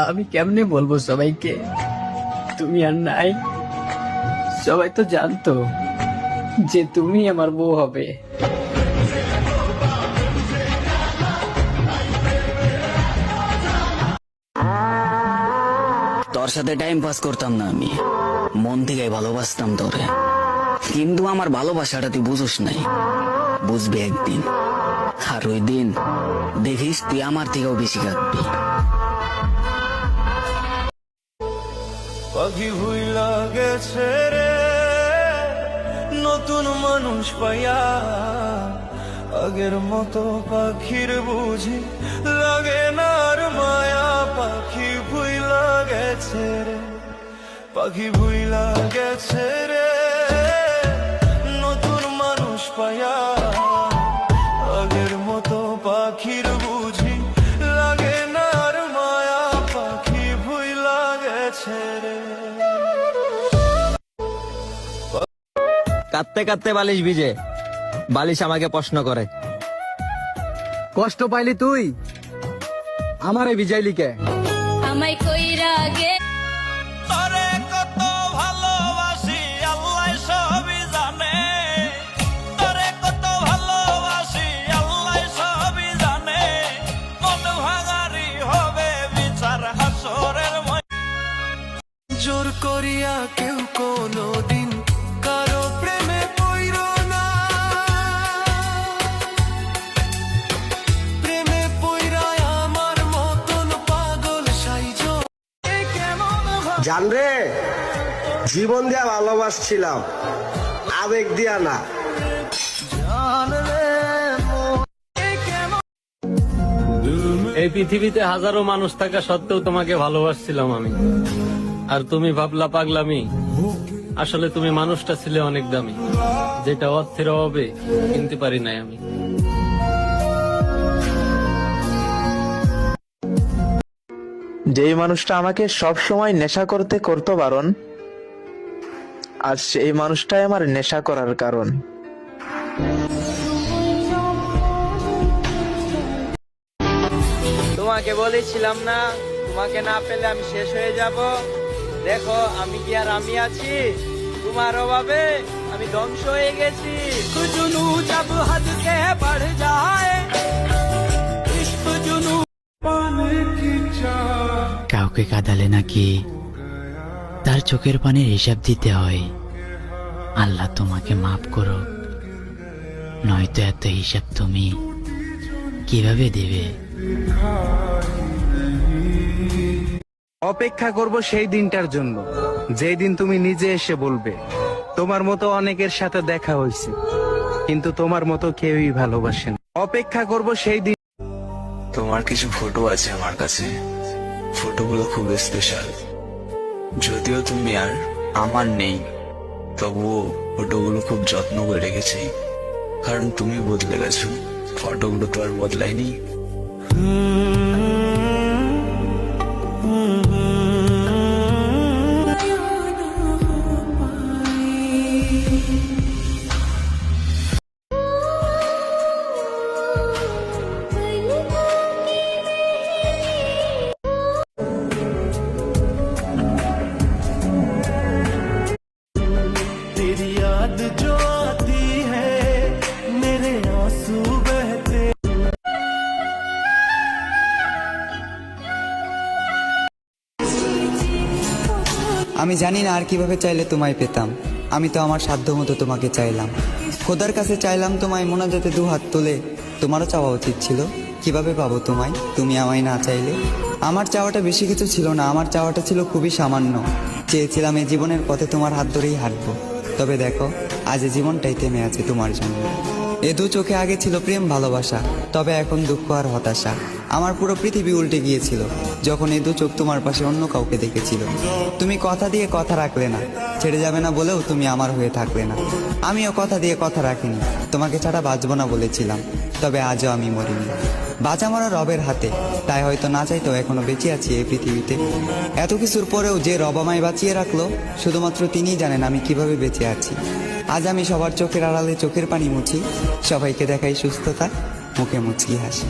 আমি কেমনে বলবো সবাইকে তুমি আর নাই? সবাই তো জানতো যে তুমি আমার বউ হবে। তোর সাথে টাইম পাস করতাম না, আমি মন থেকে ভালোবাসতাম তোরে, কিন্তু আমার ভালোবাসাটা তুই বুঝোস নাই। বুঝবি একদিন, আর ওই দিন দেখিস তুই আমার থেকেও বেশি কাঁদবি। পাখি ভুইলা গেছে রে নতুন মানুষ পাইয়া, আগের মতো পাখির বুঝি লাগে না আর মায়া। পাখি ভুইলা গেছে রে, পাখি ভুইলা গেছে রে নতুন মানুষ পাইয়া, আগের মতো পাখির বুঝি লাগে না আর মায়া। পাখি ভুইলা গেছে রে। কাঁদতে কাঁদতে বালিশ ভিজে, বালিশ আমাকে প্রশ্ন করে, কষ্ট পাইলি তুই আমারে ভিজাইলি কে? আমায় কইরা গে তোরে কত ভালোবাসি আল্লাহ সবই জানে, তোরে কত ভালোবাসি আল্লাহ সবই জানে। মন ভাঙারি হবে বিচার হাসরের ময়দানে। জোর করিয়া কেউ কোনোদিন কারো প্রেমে পইরো না, প্রেমে পইরা আমার মতন পাগল সাইজো। জানরে জীবন দিয়া ভালোবাসছিলাম, আবেগ দিয়া না। এই পৃথিবীতে হাজারো মানুষ থাকা সত্ত্বেও তোমাকে ভালোবাসছিলাম আমি, আর তুমি ভাবলা পাগলামি। আসলে তুমি মানুষটা ছিলে অনেক দামি, যেটা অর্থের অভাবে কিনতে পারি নাই আমি। যেই মানুষটা আমাকে সব সময় নেশা করতে করতো বারণ, আর সেই মানুষটাই আমার নেশা করার কারণ। তোমাকে বলেছিলাম না, তোমাকে না পেলে আমি শেষ হয়ে যাব। দেখো আমি কি আর আমি আছি? তোমার অভাবে আমি ধ্বংস হয়ে গেছি। जुनू जब हद से बढ़ जाए, इश्क जुनू पाने की चाह। কাউকে কাঁদালে নাকি তার চোখের পানির হিসাব দিতে হয়। আল্লাহ তোমাকে মাফ করো, নয়তো এত হিসাব তুমি কিভাবে দেবে? অপেক্ষা করব সেই দিনটার জন্য, যেই দিন তুমি নিজে এসে বলবে তোমার মতো অনেকের সাথে দেখা হয়েছে, কিন্তু তোমার মতো কেউই ভালোবাসে না। অপেক্ষা করব সেই দিন। তোমার কিছু ফটো আছে আমার কাছে, ফটোগুলো খুব স্পেশাল। যদিও তুমি আর আমার নেই, তবুও ফটোগুলো খুব যত্ন করে রেখেছি, কারণ তুমি বদলে গেছো, ফটোগুলো তো আর বদলায়নি। तेरी याद जो आती है मेरे आंसू बहते। আমি জানি না আর কিভাবে চাইলে তোমায় পেতাম। আমি তো আমার সাধ্য মতো তোমাকে চাইলাম, খোদার কাছে চাইলাম তোমায়, মোনাজাতে দু হাত তুলে। তোমারও চাওয়া উচিত ছিল, কিভাবে পাবো তোমায় তুমি আমায় না চাইলে? আমার চাওয়াটা বেশি কিছু ছিল না, আমার চাওয়াটা ছিল খুবই সামান্য। চেয়েছিলাম এই জীবনের পথে তোমার হাত ধরেই হাঁটবো, তবে দেখো আজ এই জীবনটাই থেমে আছে তোমার জন্য। এ দু চোখে আগে ছিল প্রেম ভালোবাসা, তবে এখন দুঃখ আর হতাশা। আমার পুরো পৃথিবী উল্টে গিয়েছিল যখন এই দু চোখ তোমার পাশে অন্য কাউকে দেখেছিল। তুমি কথা দিয়ে কথা রাখলে না, ছেড়ে যাবে না বলেও তুমি আমার হয়ে থাকলে না। আমিও কথা দিয়ে কথা রাখিনি, তোমাকে ছাড়া বাঁচবো না বলেছিলাম, তবে আজও আমি মরিনি। বাঁচা মরা রবের হাতে, তাই হয়তো না চাইতেও এখনো বেঁচে আছি এই পৃথিবীতে। এত কিছুর পরেও যে রব আমায় বাঁচিয়ে রাখলো, শুধুমাত্র তিনিই জানেন আমি কিভাবে বেঁচে আছি। আজ আমি সবার চোখের আড়ালে চোখের পানি মুছি, সবাইকে দেখাই সুস্থতা, মুখে মুচকি হাসি।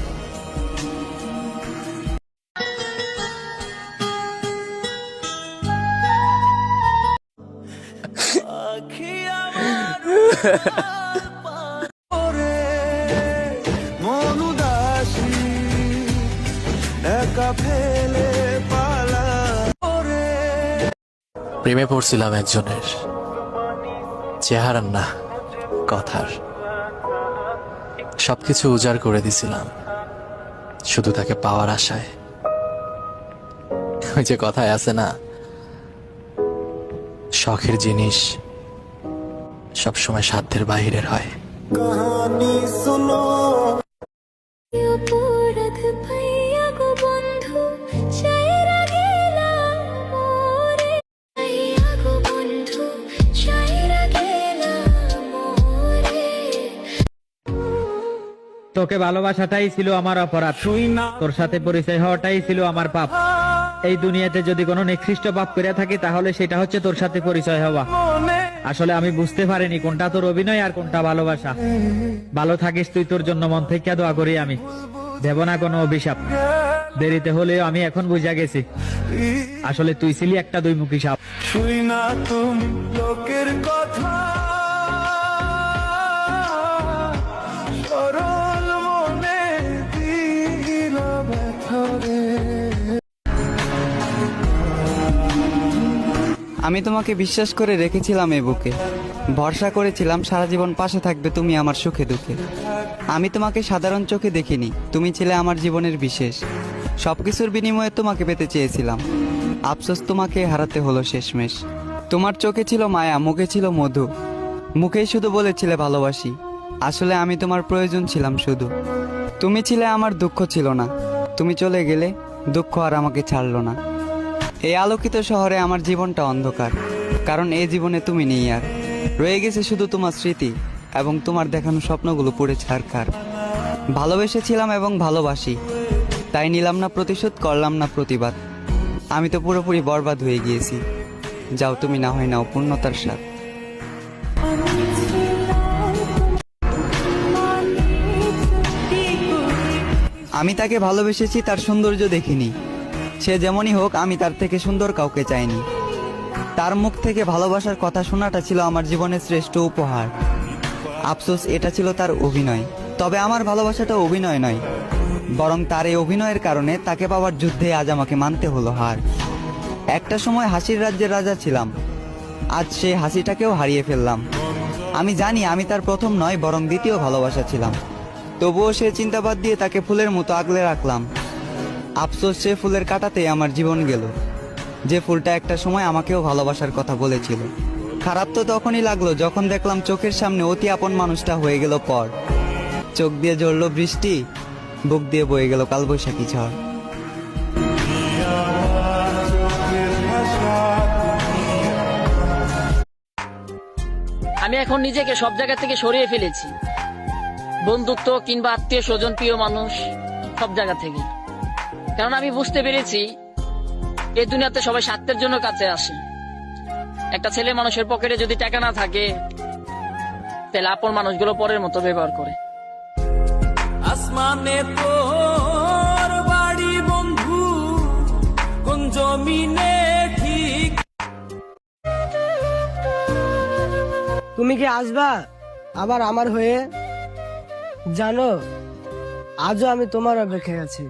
মন উদাসী একা ফেলে পালা ওরে। প্রেমে পড়ছিলাম একজনের, চেহারার না কথার। সবকিছু উজাড় করে দিছিলাম শুধু তাকে পাওয়ার আশায়। ওই যে কথায় আছে না, শখের জিনিস সবসময় সাধ্যের বাহিরের হয়। কাহানি শুনো অপরাধ পাইয়া গো বন্ধু চাইরা গেলাম মোরে, পাইয়া গো বন্ধু চাইরা গেলাম মোরে। তোকে ভালোবাসাটাই ছিল আমার অপরাধ, তোর সাথে পরিচয় হওয়াটাই ছিল আমার পাপ। এই দুনিয়াতে যদি কোনো নিকৃষ্ট পাপ করে থাকি তাহলে সেটা হচ্ছে তোর সাথে পরিচয় হওয়া। আসলে আমি বুঝতে পারিনি কোনটা তোর অভিনয় আর কোনটা ভালোবাসা। ভালো থাকিস তুই, তোর জন্য মন থেকে দোয়া করি আমি। দেব না কোনো অভিশাপ, দেরিতে হলেও আমি এখন বুঝা গেছি আসলে তুই ছিলি একটা দুইমুখী সাপ। শুই না তুমি লোকের কথা, সরল মনে দিল ব্যথা রে। আমি তোমাকে বিশ্বাস করে রেখেছিলাম এ বুকে, ভরসা করেছিলাম সারা জীবন পাশে থাকবে তুমি আমার সুখে দুঃখে। আমি তোমাকে সাধারণ চোখে দেখিনি, তুমি ছিলে আমার জীবনের বিশেষ। সবকিছুর বিনিময়ে তোমাকে পেতে চেয়েছিলাম, আফসোস তোমাকে হারাতে হলো শেষমেশ। তোমার চোখে ছিল মায়া, মুখে ছিল মধু, মুখেই শুধু বলেছিলে ভালোবাসি। আসলে আমি তোমার প্রয়োজন ছিলাম শুধু, তুমি ছিলে আমার দুঃখ ছিল না। তুমি চলে গেলে দুঃখ আর আমাকে ছাড়লো না। এই আলোকিত শহরে আমার জীবনটা অন্ধকার, কারণ এই জীবনে তুমি নেই আর। রয়ে গেছে শুধু তোমার স্মৃতি এবং তোমার দেখানো স্বপ্নগুলো পুড়ে ছারখার। ভালোবেসেছিলাম এবং ভালোবাসি, তাই নিলাম না প্রতিশোধ, করলাম না প্রতিবাদ। আমি তো পুরোপুরি বরবাদ হয়ে গিয়েছি, যাও তুমি না হয় নাও পূর্ণতার স্বাদ। আমি তাকে ভালোবেসেছি, তার সৌন্দর্য দেখিনি। সে যেমনই হোক, আমি তার থেকে সুন্দর কাউকে চাইনি। তার মুখ থেকে ভালোবাসার কথা শোনাটা ছিল আমার জীবনের শ্রেষ্ঠ উপহার। আফসোস এটা ছিল তার অভিনয়, তবে আমার ভালোবাসাটা অভিনয় নয়, বরং তার এই অভিনয়ের কারণে তাকে পাওয়ার যুদ্ধে আজ আমাকে মানতে হলো হার। একটা সময় হাসির রাজ্যের রাজা ছিলাম, আজ সেই হাসিটাকেও হারিয়ে ফেললাম। আমি জানি আমি তার প্রথম নয় বরং দ্বিতীয় ভালোবাসা ছিলাম, তবুও সে চিন্তাবাদ দিয়ে তাকে ফুলের মতো আগলে রাখলাম। আফসোস সে ফুলের কাটাতেই আমার জীবন গেল, যে ফুলটা একটা সময় আমাকেও ভালোবাসার কথা বলেছিল। খারাপ তো তখনই লাগলো যখন দেখলাম চোখের সামনে অতি আপন মানুষটা হয়ে গেল পর। চোখ দিয়ে ঝরলো বৃষ্টি, বুক দিয়ে বয়ে গেল কালবৈশাখী ঝড়। আমি এখন নিজেকে সব জায়গা থেকে সরিয়ে ফেলেছি, বন্ধুত্ব কিংবা আত্মীয় স্বজন, প্রিয় মানুষ, সব জায়গা থেকে। কারণ আমি বুঝতে পেরেছি এই দুনিয়াতে সবাই স্বার্থের জন্য কাছে আসে। একটা ছেলে মানুষের পকেটে যদি টাকা না থাকে তাহলে আপন মানুষগুলো পরের মতো ব্যবহার করে। আসমানে তোর বাড়ি বন্ধু, কোন জমিনে ঠিক। তুমি কি আসবা আবার আমার হয়ে? জানো আজও আমি তোমার অপেক্ষায় আছি।